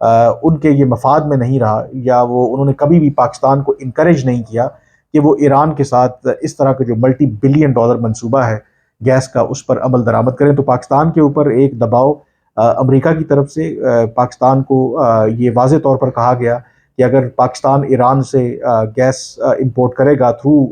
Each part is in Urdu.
ان کے یہ مفاد میں نہیں رہا، یا وہ انہوں نے کبھی بھی پاکستان کو انکریج نہیں کیا کہ وہ ایران کے ساتھ اس طرح کا جو ملٹی بلین ڈالر منصوبہ ہے گیس کا اس پر عمل درآمد کریں۔ تو پاکستان کے اوپر ایک دباؤ امریکہ کی طرف سے پاکستان کو یہ واضح طور پر کہا گیا کہ اگر پاکستان ایران سے گیس امپورٹ کرے گا تھرو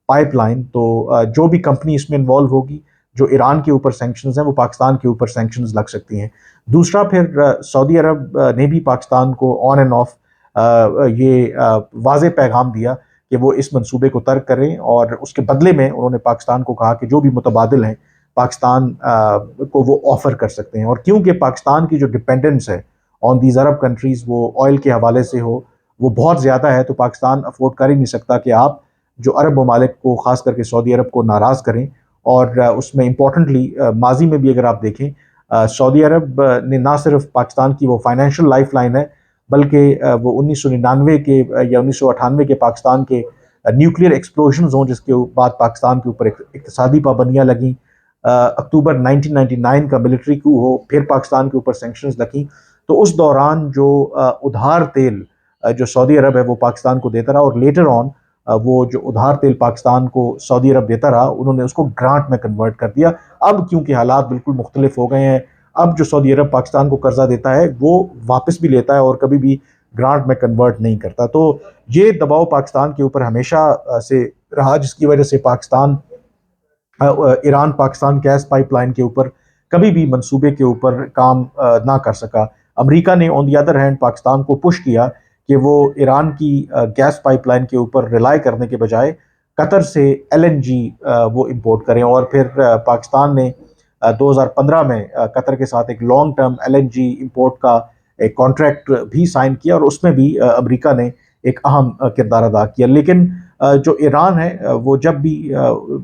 پائپ لائن، تو جو بھی کمپنی اس میں انوالو ہوگی، جو ایران کے اوپر سینکشنز ہیں، وہ پاکستان کے اوپر سینکشنز لگ سکتی ہیں۔ دوسرا پھر سعودی عرب نے بھی پاکستان کو آن اینڈ آف یہ واضح پیغام دیا کہ وہ اس منصوبے کو ترک کریں، اور اس کے بدلے میں انہوں نے پاکستان کو کہا کہ جو بھی متبادل ہیں پاکستان کو وہ آفر کر سکتے ہیں۔ اور کیونکہ پاکستان کی جو ڈپینڈنس ہے آن دیز عرب کنٹریز، وہ آئل کے حوالے سے ہو، وہ بہت زیادہ ہے، تو پاکستان افورڈ کر ہی نہیں سکتا کہ آپ جو عرب ممالک کو، خاص کر کے سعودی عرب کو ناراض کریں۔ اور اس میں امپورٹنٹلی ماضی میں بھی اگر آپ دیکھیں، سعودی عرب نے نہ صرف پاکستان کی وہ فائنینشیل لائف لائن ہے، بلکہ وہ 1999 کے یا 1998 کے پاکستان کے نیوکلیئر ایکسپلوژنز ہوں، جس کے بعد پاکستان کے اوپر اقتصادی پابندیاں لگیں، اکتوبر 1999 کا ملٹری کو ہو، پھر پاکستان کے اوپر سینکشنز لگیں، تو اس دوران جو ادھار تیل جو سعودی عرب ہے وہ پاکستان کو دیتا رہا، اور لیٹر آن وہ جو ادھار تیل پاکستان کو سعودی عرب دیتا رہا، انہوں نے اس کو گرانٹ میں کنورٹ کر دیا۔ اب کیونکہ حالات بالکل مختلف ہو گئے ہیں، اب جو سعودی عرب پاکستان کو قرضہ دیتا ہے وہ واپس بھی لیتا ہے اور کبھی بھی گرانٹ میں کنورٹ نہیں کرتا۔ تو یہ دباؤ پاکستان کے اوپر ہمیشہ سے رہا، جس کی وجہ سے Pakistan Iran Pakistan gas pipe line کے اوپر کبھی بھی منصوبے کے اوپر کام نہ کر سکا۔ امریکہ نے آن دی ادر ہینڈ پاکستان کو پش کیا کہ وہ ایران کی گیس پائپ لائن کے اوپر ریلائی کرنے کے بجائے قطر سے LNG وہ امپورٹ کریں، اور پھر پاکستان نے 2015 میں قطر کے ساتھ ایک لانگ ٹرم LNG امپورٹ کا ایک کانٹریکٹ بھی سائن کیا، اور اس میں بھی امریکہ نے ایک اہم کردار ادا کیا۔ لیکن جو ایران ہے وہ جب بھی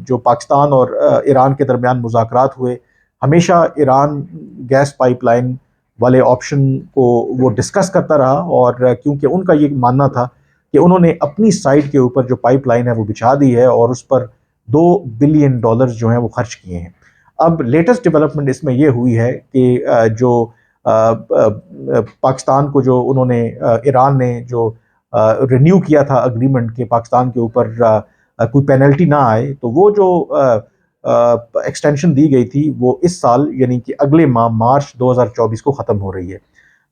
جو پاکستان اور ایران کے درمیان مذاکرات ہوئے، ہمیشہ ایران گیس پائپ لائن والے آپشن کو وہ ڈسکس کرتا رہا، اور کیونکہ ان کا یہ ماننا تھا کہ انہوں نے اپنی سائٹ کے اوپر جو پائپ لائن ہے وہ بچھا دی ہے، اور اس پر $2 بلین جو ہیں وہ خرچ کیے ہیں۔ اب لیٹسٹ ڈیولپمنٹ اس میں یہ ہوئی ہے کہ جو پاکستان کو جو انہوں نے ایران نے جو رینیو کیا تھا اگریمنٹ کہ پاکستان کے اوپر کوئی پینلٹی نہ آئے، تو وہ جو ایکسٹینشن دی گئی تھی وہ اس سال یعنی کہ اگلے ماہ مارچ 2024 کو ختم ہو رہی ہے۔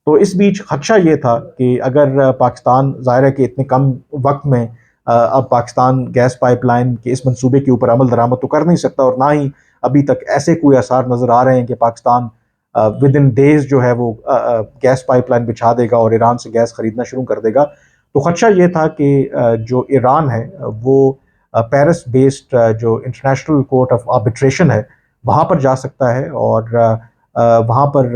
تو اس بیچ خدشہ یہ تھا کہ اگر پاکستان ظاہر ہے کہ اتنے کم وقت میں اب پاکستان گیس پائپ لائن کے اس منصوبے کے اوپر عمل درآمد تو کر نہیں سکتا، اور نہ ہی ابھی تک ایسے کوئی آثار نظر آ رہے ہیں کہ پاکستان ود ان ڈیز جو ہے وہ گیس پائپ لائن بچھا دے گا اور ایران سے گیس خریدنا شروع کر دے گا۔ تو خدشہ یہ تھا کہ جو ایران ہے وہ پیرس بیسڈ جو انٹرنیشنل کورٹ آف آربیٹریشن ہے وہاں پر جا سکتا ہے، اور وہاں پر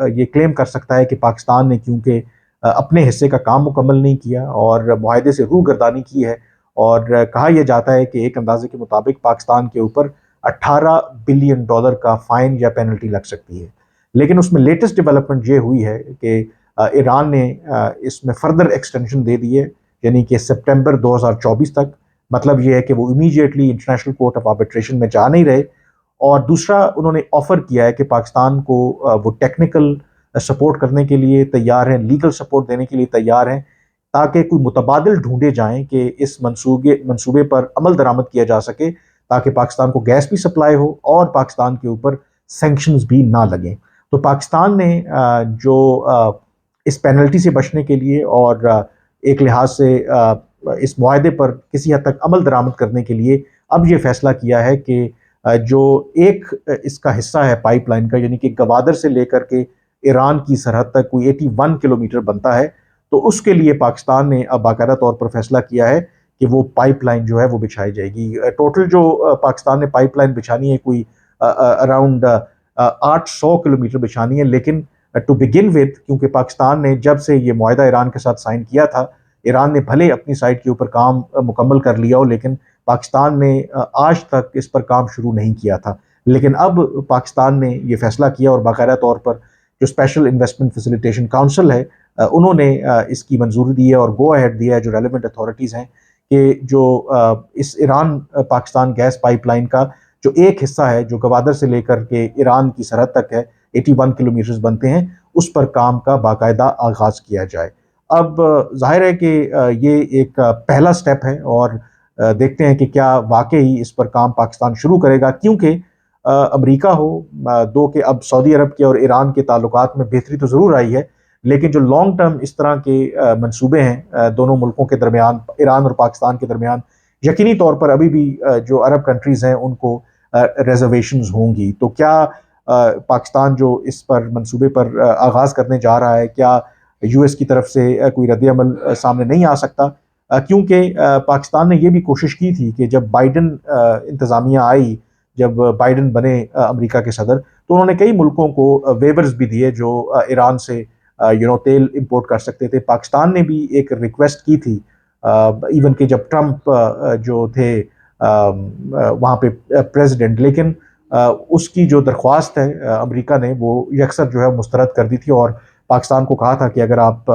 یہ کلیم کر سکتا ہے کہ پاکستان نے کیونکہ اپنے حصے کا کام مکمل نہیں کیا اور معاہدے سے روگردانی کی ہے، اور کہا یہ جاتا ہے کہ ایک اندازے کے مطابق پاکستان کے اوپر $18 بلین کا فائن یا پینلٹی لگ سکتی ہے۔ لیکن اس میں لیٹسٹ ڈیولپمنٹ یہ ہوئی ہے کہ ایران نے اس میں فردر ایکسٹینشن دے دی ہے، یعنی کہ سپٹمبر 2024 تک۔ مطلب یہ ہے کہ وہ immediately international court of arbitration میں جا نہیں رہے، اور دوسرا انہوں نے آفر کیا ہے کہ پاکستان کو وہ ٹیکنیکل سپورٹ کرنے کے لیے تیار ہیں، لیگل سپورٹ دینے کے لیے تیار ہیں، تاکہ کوئی متبادل ڈھونڈے جائیں کہ اس منصوبے پر عمل درآمد کیا جا سکے، تاکہ پاکستان کو گیس بھی سپلائی ہو اور پاکستان کے اوپر سینکشنز بھی نہ لگیں۔ تو پاکستان نے جو اس پینلٹی سے بچنے کے لیے اور ایک لحاظ سے اس معاہدے پر کسی حد تک عمل درآمد کرنے کے لیے اب یہ فیصلہ کیا ہے کہ جو ایک اس کا حصہ ہے پائپ لائن کا، یعنی کہ گوادر سے لے کر کے ایران کی سرحد تک کوئی 81 کلومیٹر بنتا ہے، تو اس کے لیے پاکستان نے اب باقاعدہ طور پر فیصلہ کیا ہے کہ وہ پائپ لائن جو ہے وہ بچھائی جائے گی۔ ٹوٹل جو پاکستان نے پائپ لائن بچھانی ہے کوئی اراؤنڈ 800 کلومیٹر بچھانی ہے، لیکن ٹو بگن وتھ کیونکہ پاکستان نے جب سے یہ معاہدہ ایران کے ساتھ سائن کیا تھا، ایران نے بھلے اپنی سائٹ کے اوپر کام مکمل کر لیا ہو، لیکن پاکستان نے آج تک اس پر کام شروع نہیں کیا تھا۔ لیکن اب پاکستان نے یہ فیصلہ کیا، اور باقاعدہ طور پر جو اسپیشل انویسٹمنٹ فیسیلیٹیشن کاؤنسل ہے انہوں نے اس کی منظوری دی ہے اور گو اہیڈ دیا ہے جو ریلیونٹ اتھارٹیز ہیں کہ جو اس Iran Pakistan gas pipe line کا جو ایک حصہ ہے جو گوادر سے لے کر کے ایران کی سرحد تک ہے، 81 کلومیٹرز بنتے ہیں، اس پر کام کا باقاعدہ آغاز کیا جائے۔ اب ظاہر ہے کہ یہ ایک پہلا سٹیپ ہے، اور دیکھتے ہیں کہ کیا واقعی اس پر کام پاکستان شروع کرے گا، کیونکہ امریکہ ہو دو کہ اب سعودی عرب کے اور ایران کے تعلقات میں بہتری تو ضرور آئی ہے، لیکن جو لانگ ٹرم اس طرح کے منصوبے ہیں دونوں ملکوں کے درمیان، ایران اور پاکستان کے درمیان، یقینی طور پر ابھی بھی جو عرب کنٹریز ہیں ان کو ریزرویشنز ہوں گی۔ تو کیا پاکستان جو اس پر منصوبے پر آغاز کرنے جا رہا ہے، کیا یو ایس کی طرف سے کوئی رد عمل سامنے نہیں آ سکتا؟ کیونکہ پاکستان نے یہ بھی کوشش کی تھی کہ جب بائیڈن انتظامیہ آئی، جب بائیڈن بنے امریکہ کے صدر، تو انہوں نے کئی ملکوں کو ویورز بھی دیے جو ایران سے تیل امپورٹ کر سکتے تھے۔ پاکستان نے بھی ایک ریکویسٹ کی تھی، ایون کہ جب ٹرمپ جو تھے وہاں پہ پریزیڈنٹ، لیکن اس کی جو درخواست ہے امریکہ نے وہ یکسر جو ہے مسترد کر دی تھی، اور پاکستان کو کہا تھا کہ اگر آپ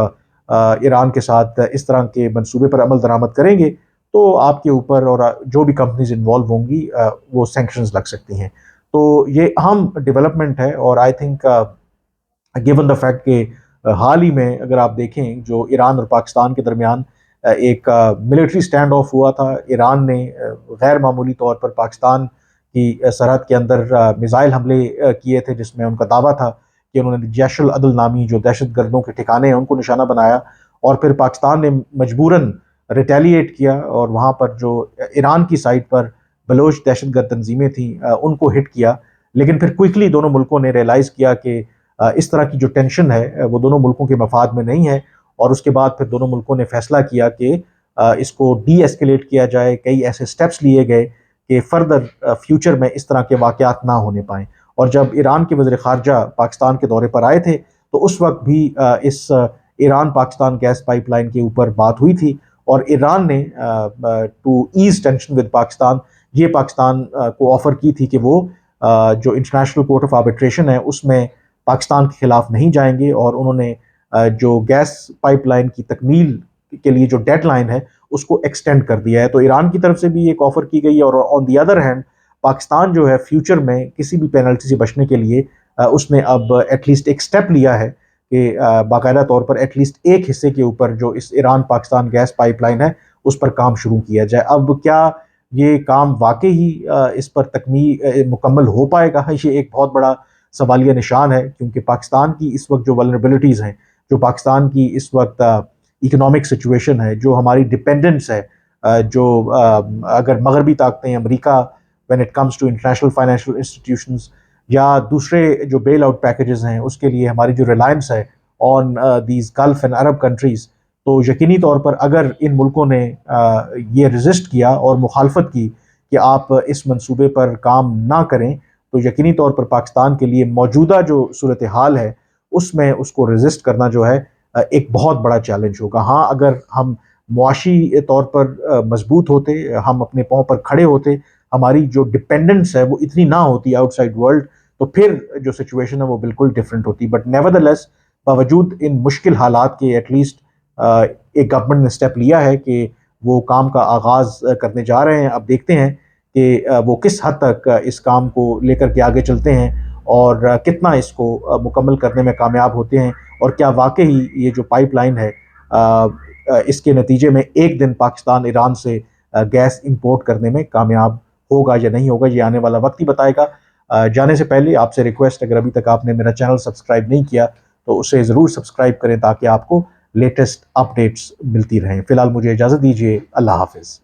ایران کے ساتھ اس طرح کے منصوبے پر عمل درآمد کریں گے تو آپ کے اوپر اور جو بھی کمپنیز انوالو ہوں گی وہ سینکشنز لگ سکتی ہیں۔ تو یہ اہم ڈیولپمنٹ ہے، اور I think given the fact کہ حال ہی میں اگر آپ دیکھیں جو ایران اور پاکستان کے درمیان ایک ملٹری سٹینڈ آف ہوا تھا، ایران نے غیر معمولی طور پر پاکستان کی سرحد کے اندر میزائل حملے کیے تھے، جس میں ان کا دعویٰ تھا کہ انہوں نے جیش العدل نامی جو دہشت گردوں کے ٹھکانے ہیں ان کو نشانہ بنایا، اور پھر پاکستان نے مجبوراً ریٹیلیٹ کیا اور وہاں پر جو ایران کی سائٹ پر بلوچ دہشت گرد تنظیمیں تھیں ان کو ہٹ کیا۔ لیکن پھر کوئکلی دونوں ملکوں نے ریئلائز کیا کہ اس طرح کی جو ٹینشن ہے وہ دونوں ملکوں کے مفاد میں نہیں ہے، اور اس کے بعد پھر دونوں ملکوں نے فیصلہ کیا کہ اس کو ڈی ایسکیلیٹ کیا جائے، کئی ایسے سٹیپس لیے گئے کہ فردر فیوچر میں اس طرح کے واقعات نہ ہونے پائیں۔ اور جب ایران کے وزیر خارجہ پاکستان کے دورے پر آئے تھے تو اس وقت بھی اس Iran Pakistan gas pipe line کے اوپر بات ہوئی تھی، اور ایران نے to ease tension with Pakistan یہ پاکستان کو آفر کی تھی کہ وہ جو انٹرنیشنل کورٹ آف آربیٹریشن ہے اس میں پاکستان کے خلاف نہیں جائیں گے، اور انہوں نے جو گیس پائپ لائن کی تکمیل کے لیے جو ڈیڈ لائن ہے اس کو ایکسٹینڈ کر دیا ہے۔ تو ایران کی طرف سے بھی ایک آفر کی گئی ہے، اور آن دی ادر ہینڈ پاکستان جو ہے فیوچر میں کسی بھی پینلٹی سے بچنے کے لیے اس نے اب ایٹ لیسٹ ایک سٹیپ لیا ہے کہ باقاعدہ طور پر ایٹ لیسٹ ایک حصے کے اوپر جو اس Iran Pakistan gas pipe line ہے اس پر کام شروع کیا جائے۔ اب کیا یہ کام واقعی اس پر مکمل ہو پائے گا؟ یہ ایک بہت بڑا سوالیہ نشان ہے، کیونکہ پاکستان کی اس وقت جو ولنریبلٹیز ہیں، جو پاکستان کی اس وقت اکنامک سچویشن ہے، جو ہماری ڈپینڈنس ہے، جو اگر مغربی طاقتیں، امریکہ when it comes to international financial institutions یا دوسرے جو بیل آؤٹ پیکیجز ہیں اس کے لیے ہماری جو ریلائنس ہے on these golf and Arab countries, تو یقینی طور پر اگر ان ملکوں نے یہ ریزسٹ کیا اور مخالفت کی کہ آپ اس منصوبے پر کام نہ کریں، تو یقینی طور پر پاکستان کے لیے موجودہ جو صورتحال ہے اس میں اس کو ریزسٹ کرنا جو ہے ایک بہت بڑا چیلنج ہوگا۔ ہاں، اگر ہم معاشی طور پر مضبوط ہوتے، ہم اپنے پاؤں پر کھڑے ہوتے، ہماری جو ڈپینڈنس ہے وہ اتنی نہ ہوتی آؤٹ سائڈ ورلڈ، تو پھر جو سچویشن ہے وہ بالکل ڈیفرنٹ ہوتی۔ بٹ نیوردلیس، باوجود ان مشکل حالات کے ایٹ لیسٹ ایک گورنمنٹ نے اسٹیپ لیا ہے کہ وہ کام کا آغاز کرنے جا رہے ہیں۔ اب دیکھتے ہیں کہ وہ کس حد تک اس کام کو لے کر کے آگے چلتے ہیں اور کتنا اس کو مکمل کرنے میں کامیاب ہوتے ہیں، اور کیا واقعی یہ جو پائپ لائن ہے اس کے نتیجے میں ایک دن پاکستان ایران سے گیس امپورٹ کرنے میں کامیاب ہوگا یا نہیں ہوگا، یہ آنے والا وقت ہی بتائے گا۔ جانے سے پہلے آپ سے ریکویسٹ، اگر ابھی تک آپ نے میرا چینل سبسکرائب نہیں کیا تو اسے ضرور سبسکرائب کریں تاکہ آپ کو لیٹسٹ اپڈیٹس ملتی رہیں۔ فی الحال مجھے اجازت دیجیے، اللہ حافظ۔